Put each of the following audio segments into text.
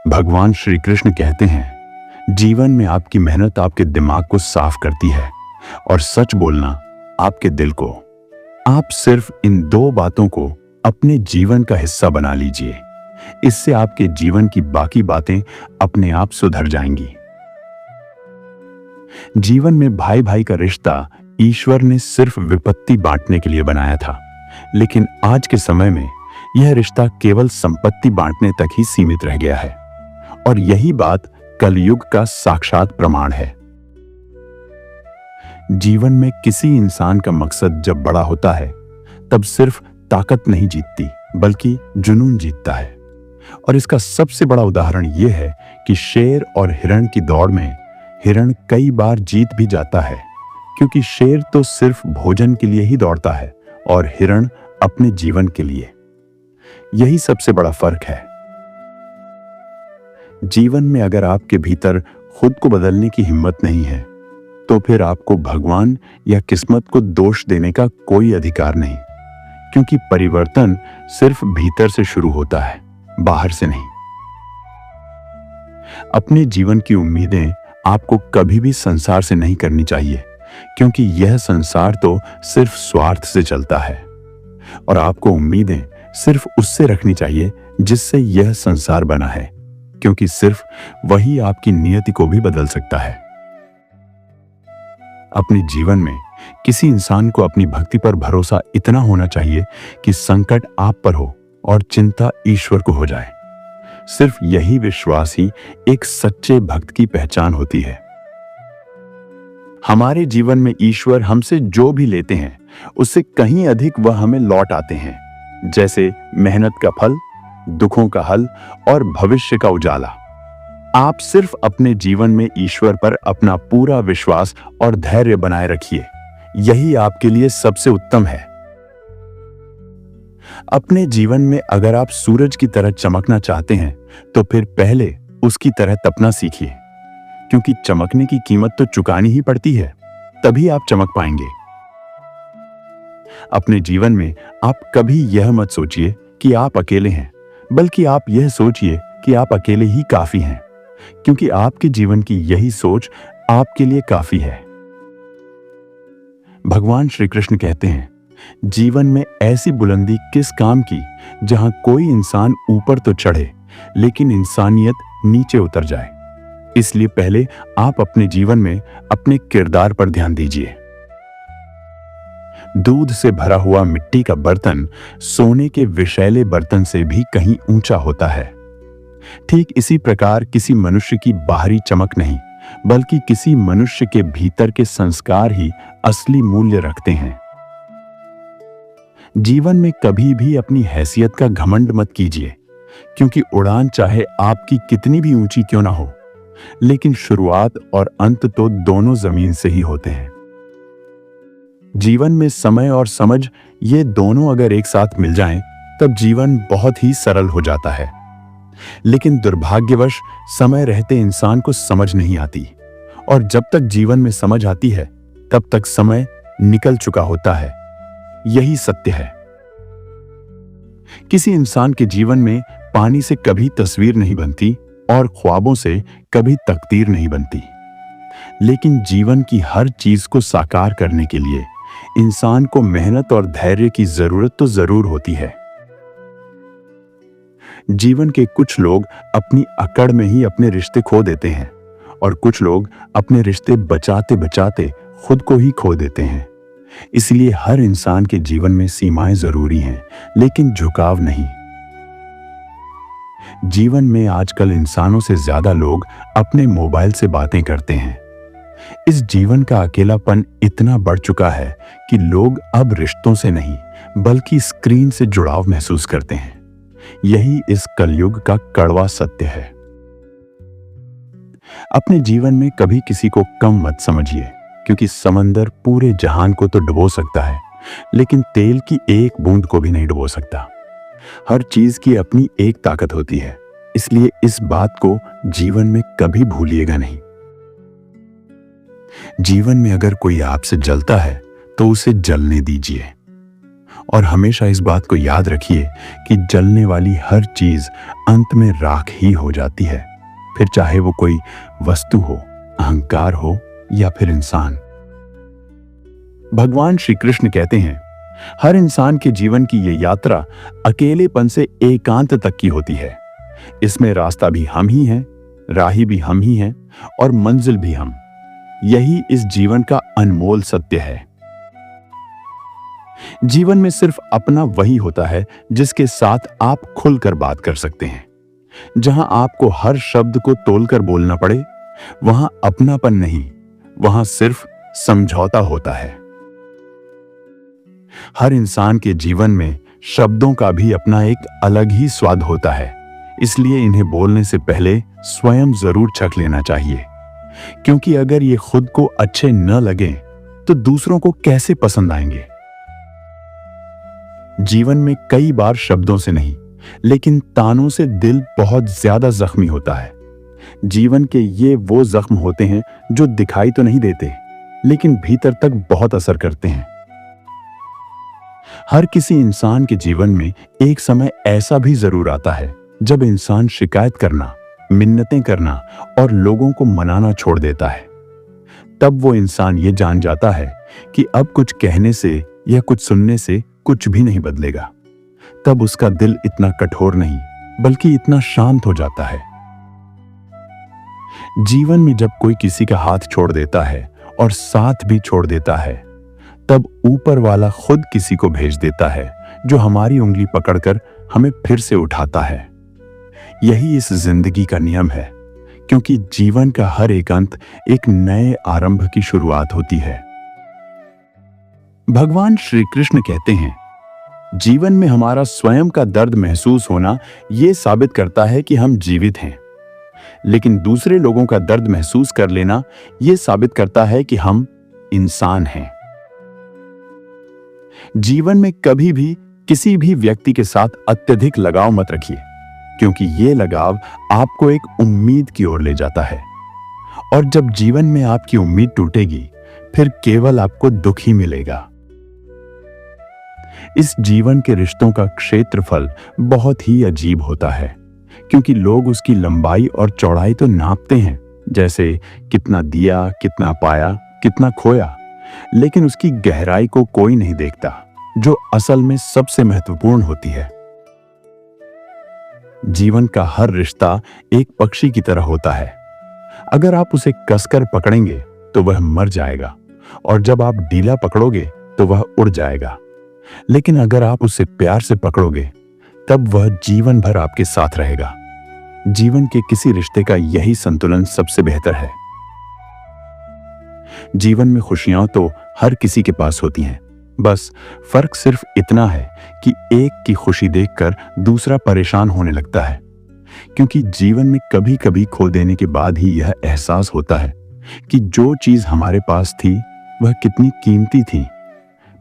भगवान श्री कृष्ण कहते हैं, जीवन में आपकी मेहनत आपके दिमाग को साफ करती है और सच बोलना आपके दिल को। आप सिर्फ इन दो बातों को अपने जीवन का हिस्सा बना लीजिए। इससे आपके जीवन की बाकी बातें अपने आप सुधर जाएंगी। जीवन में भाई भाई का रिश्ता ईश्वर ने सिर्फ विपत्ति बांटने के लिए बनाया था, लेकिन आज के समय में यह रिश्ता केवल संपत्ति बांटने तक ही सीमित रह गया है। और यही बात कलयुग का साक्षात प्रमाण है। जीवन में किसी इंसान का मकसद जब बड़ा होता है, तब सिर्फ ताकत नहीं जीतती, बल्कि जुनून जीतता है। और इसका सबसे बड़ा उदाहरण यह है कि शेर और हिरण की दौड़ में हिरण कई बार जीत भी जाता है, क्योंकि शेर तो सिर्फ भोजन के लिए ही दौड़ता है और हिरण अपने जीवन के लिए। यही सबसे बड़ा फर्क है। जीवन में अगर आपके भीतर खुद को बदलने की हिम्मत नहीं है, तो फिर आपको भगवान या किस्मत को दोष देने का कोई अधिकार नहीं, क्योंकि परिवर्तन सिर्फ भीतर से शुरू होता है, बाहर से नहीं। अपने जीवन की उम्मीदें आपको कभी भी संसार से नहीं करनी चाहिए, क्योंकि यह संसार तो सिर्फ स्वार्थ से चलता है। और आपको उम्मीदें सिर्फ उससे रखनी चाहिए जिससे यह संसार बना है, क्योंकि सिर्फ वही आपकी नियति को भी बदल सकता है। अपने जीवन में किसी इंसान को अपनी भक्ति पर भरोसा इतना होना चाहिए कि संकट आप पर हो और चिंता ईश्वर को हो जाए। सिर्फ यही विश्वास ही एक सच्चे भक्त की पहचान होती है। हमारे जीवन में ईश्वर हमसे जो भी लेते हैं, उससे कहीं अधिक वह हमें लौट आते हैं, जैसे मेहनत का फल, दुखों का हल और भविष्य का उजाला। आप सिर्फ अपने जीवन में ईश्वर पर अपना पूरा विश्वास और धैर्य बनाए रखिए। यही आपके लिए सबसे उत्तम है। अपने जीवन में अगर आप सूरज की तरह चमकना चाहते हैं, तो फिर पहले उसकी तरह तपना सीखिए, क्योंकि चमकने की कीमत तो चुकानी ही पड़ती है, तभी आप चमक पाएंगे। अपने जीवन में आप कभी यह मत सोचिए कि आप अकेले हैं, बल्कि आप यह सोचिए कि आप अकेले ही काफी हैं, क्योंकि आपके जीवन की यही सोच आपके लिए काफी है। भगवान श्री कृष्ण कहते हैं, जीवन में ऐसी बुलंदी किस काम की जहां कोई इंसान ऊपर तो चढ़े, लेकिन इंसानियत नीचे उतर जाए। इसलिए पहले आप अपने जीवन में अपने किरदार पर ध्यान दीजिए। दूध से भरा हुआ मिट्टी का बर्तन सोने के विषैले बर्तन से भी कहीं ऊंचा होता है। ठीक इसी प्रकार किसी मनुष्य की बाहरी चमक नहीं, बल्कि किसी मनुष्य के भीतर के संस्कार ही असली मूल्य रखते हैं। जीवन में कभी भी अपनी हैसियत का घमंड मत कीजिए, क्योंकि उड़ान चाहे आपकी कितनी भी ऊंची क्यों ना हो, लेकिन शुरुआत और अंत तो दोनों जमीन से ही होते हैं। जीवन में समय और समझ, ये दोनों अगर एक साथ मिल जाएं, तब जीवन बहुत ही सरल हो जाता है। लेकिन दुर्भाग्यवश समय रहते इंसान को समझ नहीं आती, और जब तक जीवन में समझ आती है, तब तक समय निकल चुका होता है। यही सत्य है। किसी इंसान के जीवन में पानी से कभी तस्वीर नहीं बनती और ख्वाबों से कभी तकदीर नहीं बनती, लेकिन जीवन की हर चीज को साकार करने के लिए इंसान को मेहनत और धैर्य की जरूरत तो जरूर होती है। जीवन के कुछ लोग अपनी अकड़ में ही अपने रिश्ते खो देते हैं, और कुछ लोग अपने रिश्ते बचाते बचाते खुद को ही खो देते हैं। इसलिए हर इंसान के जीवन में सीमाएं जरूरी हैं, लेकिन झुकाव नहीं। जीवन में आजकल इंसानों से ज्यादा लोग अपने मोबाइल से बातें करते हैं। इस जीवन का अकेलापन इतना बढ़ चुका है कि लोग अब रिश्तों से नहीं, बल्कि स्क्रीन से जुड़ाव महसूस करते हैं। यही इस कलयुग का कड़वा सत्य है। अपने जीवन में कभी किसी को कम मत समझिए, क्योंकि समंदर पूरे जहान को तो डुबो सकता है, लेकिन तेल की एक बूंद को भी नहीं डुबो सकता। हर चीज की अपनी एक ताकत होती है, इसलिए इस बात को जीवन में कभी भूलिएगा नहीं। जीवन में अगर कोई आपसे जलता है, तो उसे जलने दीजिए, और हमेशा इस बात को याद रखिए कि जलने वाली हर चीज अंत में राख ही हो जाती है, फिर चाहे वो कोई वस्तु हो, अहंकार हो या फिर इंसान। भगवान श्री कृष्ण कहते हैं, हर इंसान के जीवन की ये यात्रा अकेलेपन से एकांत तक की होती है। इसमें रास्ता भी हम ही हैं, राही भी हम ही हैं और मंजिल भी हम। यही इस जीवन का अनमोल सत्य है। जीवन में सिर्फ अपना वही होता है जिसके साथ आप खुलकर बात कर सकते हैं। जहां आपको हर शब्द को तोलकर बोलना पड़े, वहां अपनापन नहीं, वहां सिर्फ समझौता होता है। हर इंसान के जीवन में शब्दों का भी अपना एक अलग ही स्वाद होता है, इसलिए इन्हें बोलने से पहले स्वयं जरूर चख लेना चाहिए, क्योंकि अगर ये खुद को अच्छे न लगे तो दूसरों को कैसे पसंद आएंगे। जीवन में कई बार शब्दों से नहीं, लेकिन तानों से दिल बहुत ज्यादा जख्मी होता है। जीवन के ये वो जख्म होते हैं जो दिखाई तो नहीं देते, लेकिन भीतर तक बहुत असर करते हैं। हर किसी इंसान के जीवन में एक समय ऐसा भी जरूर आता है जब इंसान शिकायत करना, मिन्नतें करना और लोगों को मनाना छोड़ देता है। तब वो इंसान ये जान जाता है कि अब कुछ कहने से या कुछ सुनने से कुछ भी नहीं बदलेगा। तब उसका दिल इतना कठोर नहीं, बल्कि इतना शांत हो जाता है। जीवन में जब कोई किसी का हाथ छोड़ देता है और साथ भी छोड़ देता है, तब ऊपर वाला खुद किसी को भेज देता है जो हमारी उंगली पकड़कर हमें फिर से उठाता है। यही इस जिंदगी का नियम है, क्योंकि जीवन का हर एक अंत एक नए आरंभ की शुरुआत होती है। भगवान श्री कृष्ण कहते हैं, जीवन में हमारा स्वयं का दर्द महसूस होना यह साबित करता है कि हम जीवित हैं, लेकिन दूसरे लोगों का दर्द महसूस कर लेना यह साबित करता है कि हम इंसान हैं। जीवन में कभी भी किसी भी व्यक्ति के साथ अत्यधिक लगाव मत रखिए, क्योंकि यह लगाव आपको एक उम्मीद की ओर ले जाता है, और जब जीवन में आपकी उम्मीद टूटेगी, फिर केवल आपको दुख ही मिलेगा। इस जीवन के रिश्तों का क्षेत्रफल बहुत ही अजीब होता है, क्योंकि लोग उसकी लंबाई और चौड़ाई तो नापते हैं, जैसे कितना दिया, कितना पाया, कितना खोया, लेकिन उसकी गहराई को कोई नहीं देखता, जो असल में सबसे महत्वपूर्ण होती है। जीवन का हर रिश्ता एक पक्षी की तरह होता है। अगर आप उसे कसकर पकड़ेंगे तो वह मर जाएगा, और जब आप ढीला पकड़ोगे तो वह उड़ जाएगा। लेकिन अगर आप उसे प्यार से पकड़ोगे, तब वह जीवन भर आपके साथ रहेगा। जीवन के किसी रिश्ते का यही संतुलन सबसे बेहतर है। जीवन में खुशियां तो हर किसी के पास होती हैं, बस फर्क सिर्फ इतना है कि एक की खुशी देखकर दूसरा परेशान होने लगता है, क्योंकि जीवन में कभी कभी खो देने के बाद ही यह एहसास होता है कि जो चीज हमारे पास थी वह कितनी कीमती थी,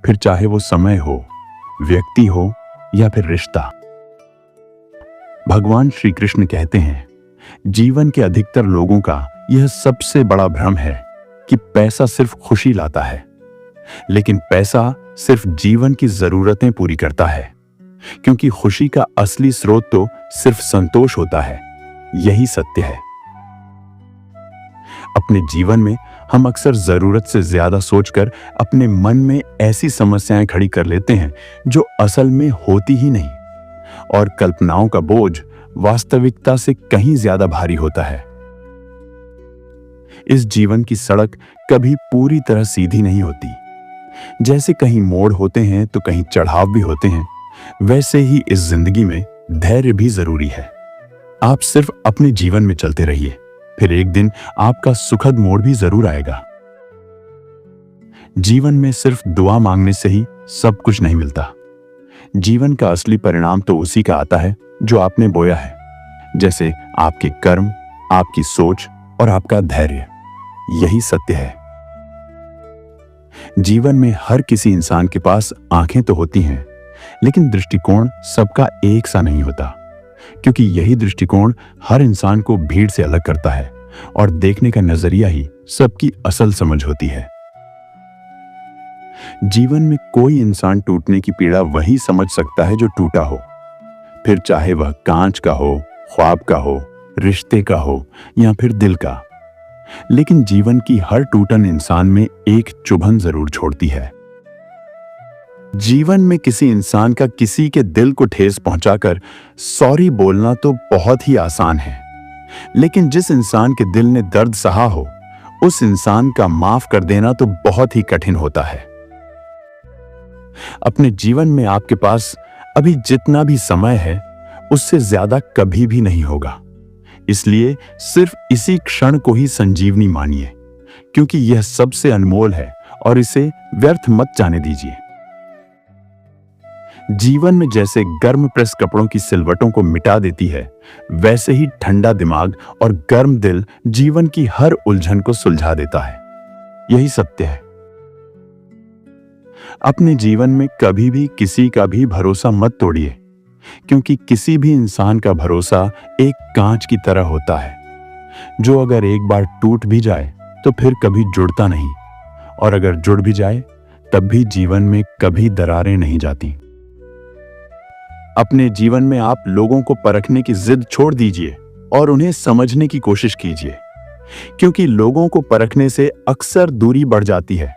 फिर चाहे वो समय हो, व्यक्ति हो या फिर रिश्ता। भगवान श्री कृष्ण कहते हैं, जीवन के अधिकतर लोगों का यह सबसे बड़ा भ्रम है कि पैसा सिर्फ खुशी लाता है, लेकिन पैसा सिर्फ जीवन की जरूरतें पूरी करता है, क्योंकि खुशी का असली स्रोत तो सिर्फ संतोष होता है। यही सत्य है। अपने जीवन में हम अक्सर जरूरत से ज्यादा सोचकर अपने मन में ऐसी समस्याएं खड़ी कर लेते हैं जो असल में होती ही नहीं, और कल्पनाओं का बोझ वास्तविकता से कहीं ज्यादा भारी होता है। इस जीवन की सड़क कभी पूरी तरह सीधी नहीं होती। जैसे कहीं मोड़ होते हैं तो कहीं चढ़ाव भी होते हैं, वैसे ही इस जिंदगी में धैर्य भी जरूरी है। आप सिर्फ अपने जीवन में चलते रहिए, फिर एक दिन आपका सुखद मोड़ भी जरूर आएगा। जीवन में सिर्फ दुआ मांगने से ही सब कुछ नहीं मिलता। जीवन का असली परिणाम तो उसी का आता है जो आपने बोया है, जैसे आपके कर्म, आपकी सोच और आपका धैर्य। यही सत्य है। जीवन में हर किसी इंसान के पास आंखें तो होती हैं, लेकिन दृष्टिकोण सबका एक सा नहीं होता, क्योंकि यही दृष्टिकोण हर इंसान को भीड़ से अलग करता है, और देखने का नजरिया ही सबकी असल समझ होती है। जीवन में कोई इंसान टूटने की पीड़ा वही समझ सकता है जो टूटा हो, फिर चाहे वह कांच का हो, ख्वाब का हो, रिश्ते का हो या फिर दिल का। लेकिन जीवन की हर टूटन इंसान में एक चुभन जरूर छोड़ती है। जीवन में किसी इंसान का किसी के दिल को ठेस पहुंचाकर सॉरी बोलना तो बहुत ही आसान है, लेकिन जिस इंसान के दिल ने दर्द सहा हो, उस इंसान का माफ कर देना तो बहुत ही कठिन होता है। अपने जीवन में आपके पास अभी जितना भी समय है, उससे ज्यादा कभी भी नहीं होगा। इसलिए सिर्फ इसी क्षण को ही संजीवनी मानिए, क्योंकि यह सबसे अनमोल है और इसे व्यर्थ मत जाने दीजिए। जीवन में जैसे गर्म प्रेस कपड़ों की सिलवटों को मिटा देती है, वैसे ही ठंडा दिमाग और गर्म दिल जीवन की हर उलझन को सुलझा देता है। यही सत्य है। अपने जीवन में कभी भी किसी का भी भरोसा मत तोड़िए, क्योंकि किसी भी इंसान का भरोसा एक कांच की तरह होता है, जो अगर एक बार टूट भी जाए तो फिर कभी जुड़ता नहीं, और अगर जुड़ भी जाए तब भी जीवन में कभी दरारें नहीं जाती। अपने जीवन में आप लोगों को परखने की जिद छोड़ दीजिए और उन्हें समझने की कोशिश कीजिए, क्योंकि लोगों को परखने से अक्सर दूरी बढ़ जाती है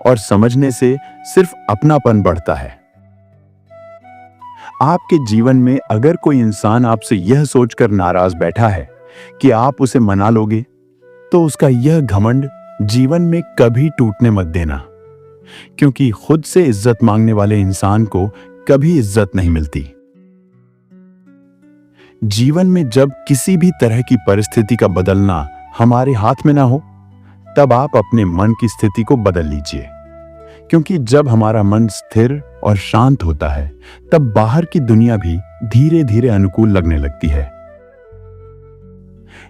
और समझने से सिर्फ अपनापन बढ़ता है। आपके जीवन में अगर कोई इंसान आपसे यह सोचकर नाराज बैठा है कि आप उसे मना लोगे, तो उसका यह घमंड जीवन में कभी टूटने मत देना, क्योंकि खुद से इज्जत मांगने वाले इंसान को कभी इज्जत नहीं मिलती। जीवन में जब किसी भी तरह की परिस्थिति का बदलना हमारे हाथ में ना हो, तब आप अपने मन की स्थिति को बदल लीजिए, क्योंकि जब हमारा मन स्थिर और शांत होता है, तब बाहर की दुनिया भी धीरे धीरे अनुकूल लगने लगती है।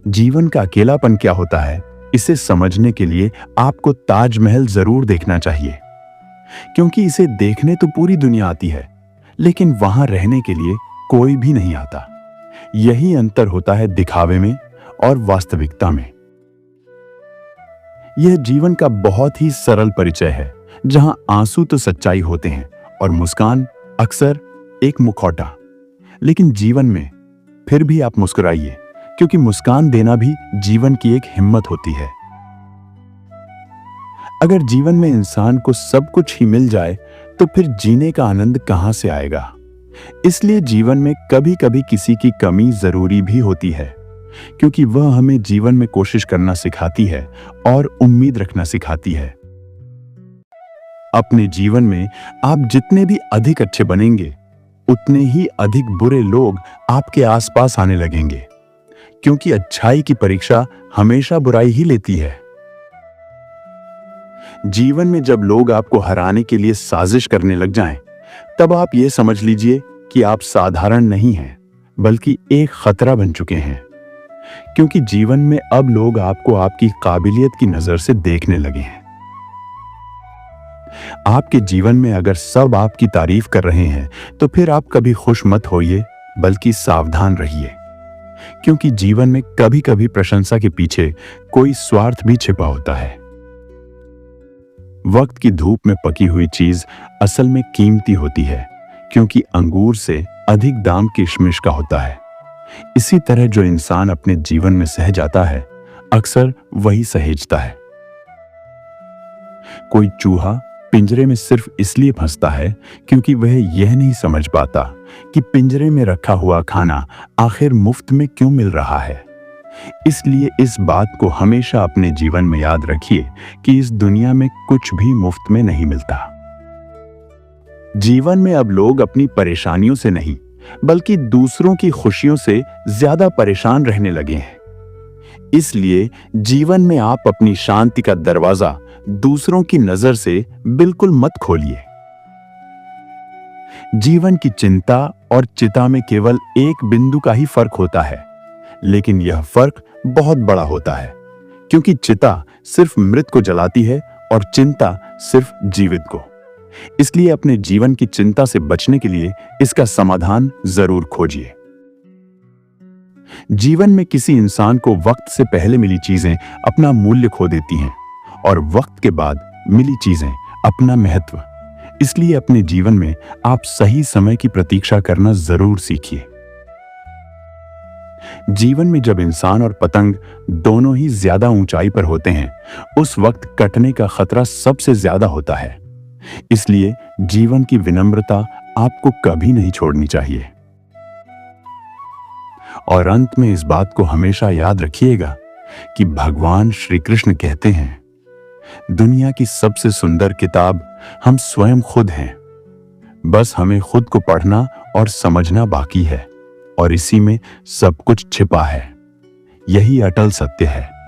जीवन का अकेलापन क्या होता है, इसे समझने के लिए आपको ताजमहल जरूर देखना चाहिए, क्योंकि इसे देखने तो पूरी दुनिया आती है, लेकिन वहां रहने के लिए कोई भी नहीं आता। यही अंतर होता है दिखावे में और वास्तविकता में। यह जीवन का बहुत ही सरल परिचय है, जहां आंसू तो सच्चाई होते हैं और मुस्कान अक्सर एक मुखौटा। लेकिन जीवन में फिर भी आप मुस्कुराइए, क्योंकि मुस्कान देना भी जीवन की एक हिम्मत होती है। अगर जीवन में इंसान को सब कुछ ही मिल जाए, तो फिर जीने का आनंद कहां से आएगा। इसलिए जीवन में कभी कभी किसी की कमी जरूरी भी होती है, क्योंकि वह हमें जीवन में कोशिश करना सिखाती है और उम्मीद रखना सिखाती है। अपने जीवन में आप जितने भी अधिक अच्छे बनेंगे, उतने ही अधिक बुरे लोग आपके आसपास आने लगेंगे, क्योंकि अच्छाई की परीक्षा हमेशा बुराई ही लेती है। जीवन में जब लोग आपको हराने के लिए साजिश करने लग जाएं, तब आप यह समझ लीजिए कि आप साधारण नहीं हैं, बल्कि एक खतरा बन चुके हैं, क्योंकि जीवन में अब लोग आपको आपकी काबिलियत की नजर से देखने लगे हैं। आपके जीवन में अगर सब आपकी तारीफ कर रहे हैं, तो फिर आप कभी खुश मत होइए, बल्कि सावधान रहिए, क्योंकि जीवन में कभी कभी प्रशंसा के पीछे कोई स्वार्थ भी छिपा होता है। वक्त की धूप में पकी हुई चीज असल में कीमती होती है, क्योंकि अंगूर से अधिक दाम किशमिश का होता है। इसी तरह जो इंसान अपने जीवन में सह जाता है, अक्सर वही सहेजता है। कोई चूहा पिंजरे में सिर्फ इसलिए फंसता है क्योंकि वह यह नहीं समझ पाता कि पिंजरे में रखा हुआ खाना आखिर मुफ्त में क्यों मिल रहा है। इसलिए इस बात को हमेशा अपने जीवन में याद रखिए कि इस दुनिया में कुछ भी मुफ्त में नहीं मिलता। जीवन में अब लोग अपनी परेशानियों से नहीं, बल्कि दूसरों की खुशियों से ज्यादा परेशान रहने लगे हैं। इसलिए जीवन में आप अपनी शांति का दरवाजा दूसरों की नजर से बिल्कुल मत खोलिए। जीवन की चिंता और चिता में केवल एक बिंदु का ही फर्क होता है, लेकिन यह फर्क बहुत बड़ा होता है, क्योंकि चिता सिर्फ मृत को जलाती है और चिंता सिर्फ जीवित को। इसलिए अपने जीवन की चिंता से बचने के लिए इसका समाधान जरूर खोजिए। जीवन में किसी इंसान को वक्त से पहले मिली चीजें अपना मूल्य खो देती हैं, और वक्त के बाद मिली चीजें अपना महत्व। इसलिए अपने जीवन में आप सही समय की प्रतीक्षा करना जरूर सीखिए। जीवन में जब इंसान और पतंग दोनों ही ज्यादा ऊंचाई पर होते हैं, उस वक्त कटने का खतरा सबसे ज्यादा होता है। इसलिए जीवन की विनम्रता आपको कभी नहीं छोड़नी चाहिए। और अंत में इस बात को हमेशा याद रखिएगा कि भगवान श्री कृष्ण कहते हैं, दुनिया की सबसे सुंदर किताब हम स्वयं खुद हैं। बस हमें खुद को पढ़ना और समझना बाकी है, और इसी में सब कुछ छिपा है। यही अटल सत्य है।